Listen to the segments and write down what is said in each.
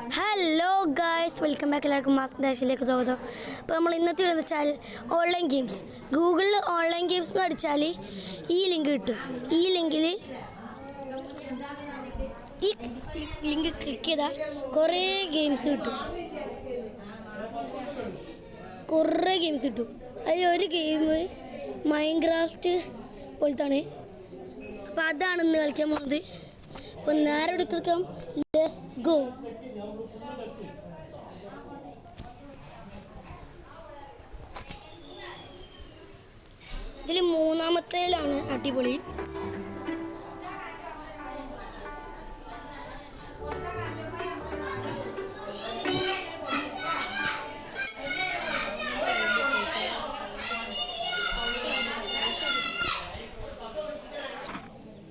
Hello guys, welcome back. എല്ലാവർക്കും mask ഡാഷിലേക്ക് സ്വാഗതം. അപ്പോൾ നമ്മൾ ഇന്നത്തെ വീഡിയോ എന്ന് വെച്ചാൽ ഓൺലൈൻ ഗെയിംസ്. ഗൂഗിളിൽ ഓൺലൈൻ ഗെയിംസ് എന്ന് അടിച്ചാൽ ഈ ലിങ്ക് കിട്ടും. ഈ ലിങ്കിൽ ക്ലിക്ക് ചെയ്താൽ കുറേ ഗെയിംസ് കിട്ടും. അതിലൊരു ഗെയിം മൈൻക്രാഫ്റ്റ് പോലത്താണ്. അപ്പോൾ അതാണ് ഇന്ന് കളിക്കാൻ പോകുന്നത്. അപ്പോൾ നേരെ എടുക്കാം. Let's go. ഇതിൽ മൂന്നാമത്തേലാണ് അടിപൊളി.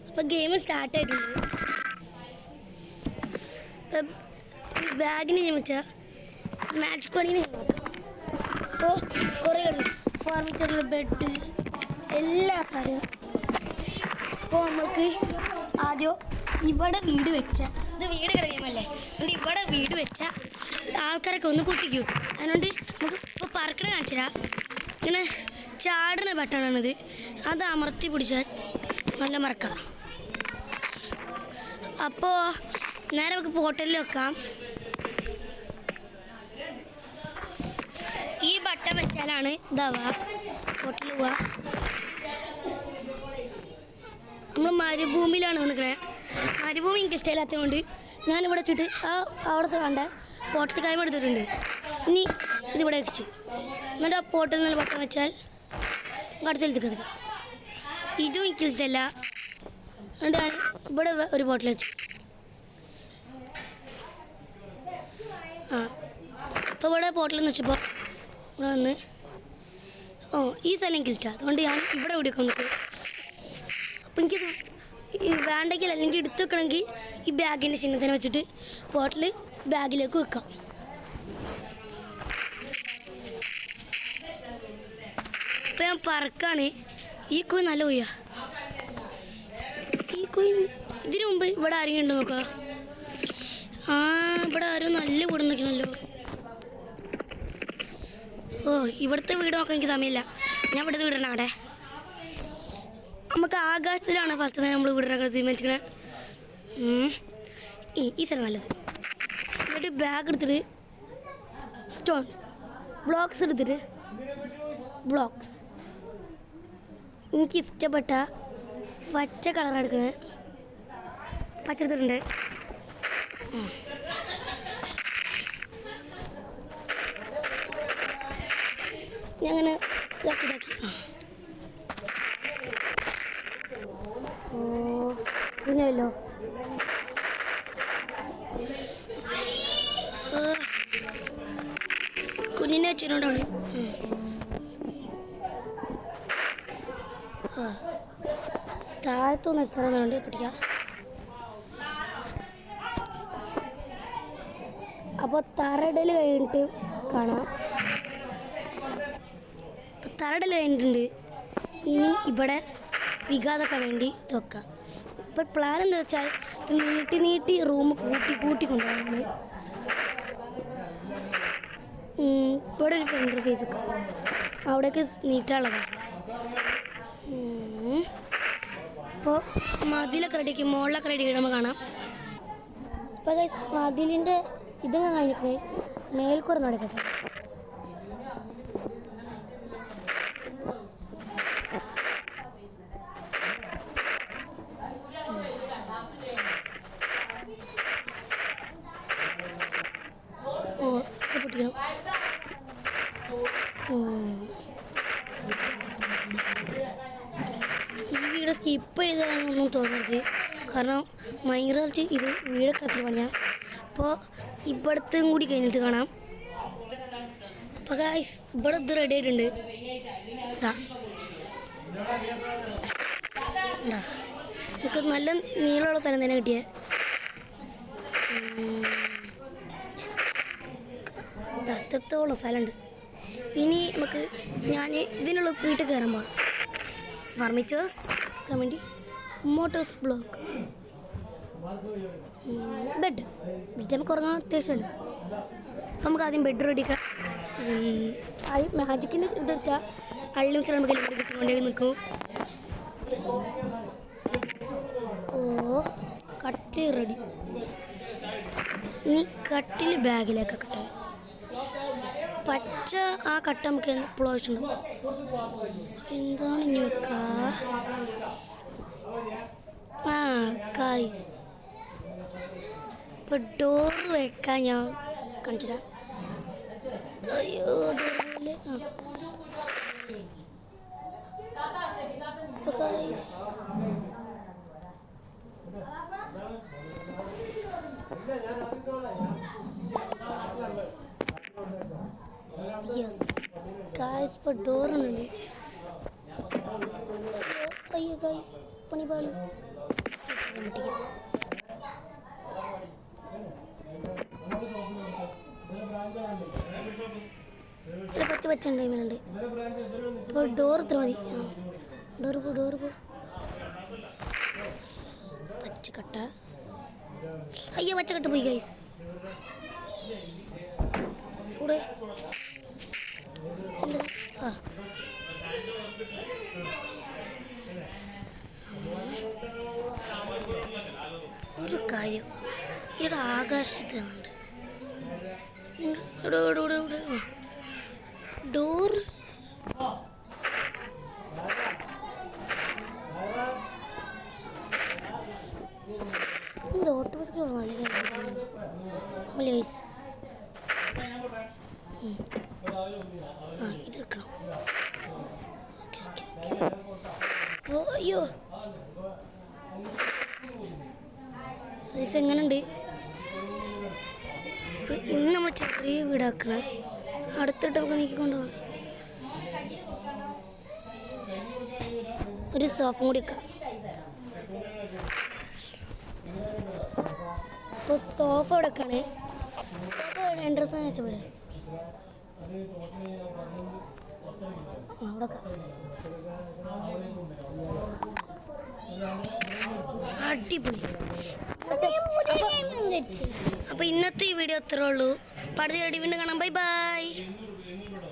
അപ്പോൾ ഗെയിം സ്റ്റാർട്ട് ആയിട്ടുണ്ട്. ബാഗിന് ചോദിച്ചാൽ മാജിക് പണിന് അപ്പോൾ കുറേ ഫർണിച്ചറിൽ ബെഡ് എല്ലാ കാര്യവും. അപ്പോൾ നമ്മൾക്ക് ആദ്യം ഇവിടെ വീട് വെച്ച ഇത് വീട് കഴിയുമല്ലേ, അതുകൊണ്ട് ഇവിടെ വീട് വെച്ച ആൾക്കാരൊക്കെ ഒന്ന് പൊട്ടിക്കും. അതുകൊണ്ട് നമുക്ക് ഇപ്പോൾ പറക്കണ കാണിച്ചാൽ ഇങ്ങനെ ചാടുന്ന ബട്ടണാണിത്. അത് അമർത്തി പിടിച്ചാൽ നല്ല മറക്കാം. അപ്പോൾ നേരെ നമുക്ക് പോർട്ടലിൽ വെക്കാം. ഈ ബട്ടൺ വെച്ചാലാണ് ഇതാവുക, പോർട്ടലിൽ പോവുക. നമ്മൾ മരുഭൂമിയിലാണ് വന്നിരിക്കണേ. മരുഭൂമി എനിക്ക് ഇഷ്ടമില്ലാത്തതുകൊണ്ട് ഞാനിവിടെ വെച്ചിട്ട് അവിടെ കണ്ട പോർട്ടൽ കായ്മ എടുത്തിട്ടുണ്ട്. ഇനി ഇതിവിടെ വെച്ചു. എന്നിട്ട് ആ പോർട്ടലിൽ നിന്ന് ബട്ടൺ വെച്ചാൽ അടുത്തെടുത്ത് ഇതും എനിക്ക് ഇഷ്ടമല്ല. അതുകൊണ്ട് ഞാൻ ഇവിടെ ഒരു പോർട്ടൽ വെച്ചു. അപ്പോൾ ഇവിടെ പോർട്ടലിൽ നിന്ന് വെച്ചപ്പോൾ ഇവിടെ വന്ന് ഈ സ്ഥലം എനിക്ക് ഇഷ്ടമാണ്. അതുകൊണ്ട് ഞാൻ ഇവിടെ എവിടെയൊക്കെ നിൽക്കും. അപ്പോൾ എനിക്കിത് വേണ്ടെങ്കിൽ അല്ലെങ്കിൽ എടുത്ത് വെക്കണമെങ്കിൽ ഈ ബാഗിൻ്റെ ചിഹ്നത്തിനെ വെച്ചിട്ട് പോർട്ടൽ ബാഗിലേക്ക് വെക്കാം. അപ്പോൾ ഞാൻ പറക്കാണ്. ഈ കോയിൻ നല്ല കോയ്യാ. ഈ കോയിൻ ഇതിനു മുമ്പ് ഇവിടെ ആരെങ്കിലും ഉണ്ടോ നോക്കാം. ഇവിടെ ആരും നല്ല വീട് നോക്കണല്ലോ. ഇവിടുത്തെ വീട് നോക്കാൻ എനിക്ക് സമയമില്ല. ഞാൻ ഇവിടുത്തെ വീടിടണം. അവിടെ നമുക്ക് ആകാശത്തിലാണ് ഫസ്റ്റ് തന്നെ നമ്മൾ വീടിനൊക്കെ തീരുമാനിച്ചിരിക്കണേ. ഈ സ്ഥലം നല്ലത്. എന്നിട്ട് ബാഗ് എടുത്തിട്ട് സ്റ്റോൺസ് ബ്ലോക്സ് എടുത്തിട്ട് ബ്ലോക്സ് എനിക്ക് ഇഷ്ടപ്പെട്ട പച്ച കളർ എടുക്കണേ. പച്ച എടുത്തിട്ടുണ്ട്. ഞാൻ അങ്ങനെ ഇതാക്കി പിന്നെയല്ലോ കുഞ്ഞിനെ വെച്ചിട്ടുണ്ടാണ്. താഴത്തൊന്ന് സ്ഥലം പിടിക്കാം. അപ്പോൾ തറയിടൽ കഴിഞ്ഞിട്ട് കാണാം. തറയിടൽ കഴിഞ്ഞിട്ടുണ്ട്. ഇനി ഇവിടെ വികാതൊക്കെ വേണ്ടി വെക്കാം. ഇപ്പോൾ പ്ലാൻ എന്താ വെച്ചാൽ നീട്ടി റൂം കൂട്ടി കൊണ്ടുപോകുന്നത്. ഇവിടെ ഒരു സെൻറ്റർ ഫേസ് ഒക്കെ അവിടേക്ക് നീട്ടാനുള്ളതാണ്. അപ്പോൾ മതിലൊക്കെ റെഡിയാക്കി മുകളിലൊക്കെ റെഡി നമ്മൾ കാണാം. അപ്പോൾ മതിലിൻ്റെ ഇതങ്ങനെ കഴിഞ്ഞിട്ട് മേൽക്കൂര നടക്കട്ടെ. പൊട്ടിക്കണം. ഈ വീട് സ്കിപ്പ് ചെയ്താണെന്നൊന്നും തോന്നരുത്. കാരണം മൈൻക്രാഫ്റ്റ് ഇത് വീടൊക്കെ അത്ര പണിയാം. അപ്പോൾ ഇവിടുത്തും കൂടി കഴിഞ്ഞിട്ട് കാണാം. അപ്പോൾ ഗായ്സ് ഇവിടെ ഇത് റെഡി ആയിട്ടുണ്ട്. നമുക്ക് നല്ല നീളമുള്ള സ്ഥലം തന്നെ കിട്ടിയേ. അത്രത്തോളം സ്ഥലമുണ്ട്. ഇനി നമുക്ക് ഞാൻ ഇതിനുള്ള വീട്ടിൽ കയറാൻ പോകാം. ഫർണിച്ചേഴ്സ് വേണ്ടി മോട്ടോഴ്സ് ബ്ലോക്ക് ബെഡ് നമുക്ക് ഉറങ്ങാൻ അത്യാവശ്യമല്ല. അപ്പം നമുക്ക് ആദ്യം ബെഡ് റെഡിക്കാം. മാജിക്കിൻ്റെ ഇത് വെച്ചാൽ അള്ളിമിക്ക് നമുക്ക് എല്ലാം കിട്ടിക്കൊണ്ടേ നിൽക്കും. ഓ കട്ടിൽ റെഡി. ഇനി കട്ടിൽ ബാഗിലേക്കൊക്കെ ഇട്ടേ. പച്ച ആ കട്ട നമുക്ക് എപ്പോഴും ആവശ്യമുണ്ടാവും. എന്താണ് ഇനി വെക്കുക? ആ ഗൈസ് ഇപ്പോൾ ഡോറ് വെക്കാൻ ഞാൻ കാണിച്ചു. അയ്യോ ഡോറിൽ ഗൈസ് യെസ് ഗൈസ് ഇപ്പോൾ ഡോറുണ്ട്. അയ്യോ ഗൈസ് പണിപാളി. പച്ച പച്ച ഉണ്ട്. ഇപ്പോൾ ഡോർ ഇത്ര മതി. ഡോറ് പോ. പച്ചക്കട്ട. അയ്യോ പച്ചക്കട്ട പോയി ഗൈസ്. ഇവിടെ ആ ഒരു കാര്യം ഇവിടെ ആകാശത്തുണ്ട്. ഡോർ എന്താ ഓട്ടോമാറ്റിക് ഇതെടുക്കണം. അയ്യോ എങ്ങനുണ്ട്? ഇന്ന് നമ്മൾ ചെറിയ വീടാക്കണേ. അടുത്തിട്ട് നമുക്ക് നീക്കിക്കൊണ്ടുപോകാം. ഒരു സോഫ കൂടി വെക്കാം. ഇപ്പോൾ സോഫ ഇവിടെ വെക്കണേ. സോഫ എൻട്രൻസ് വെച്ച പോലെ അവിടെ അടിപൊളി. അപ്പോൾ ഇന്നത്തെ ഈ വീഡിയോ അത്രേ ഉള്ളൂ. അടുത്ത വീണ്ടും കാണാം. Bye bye.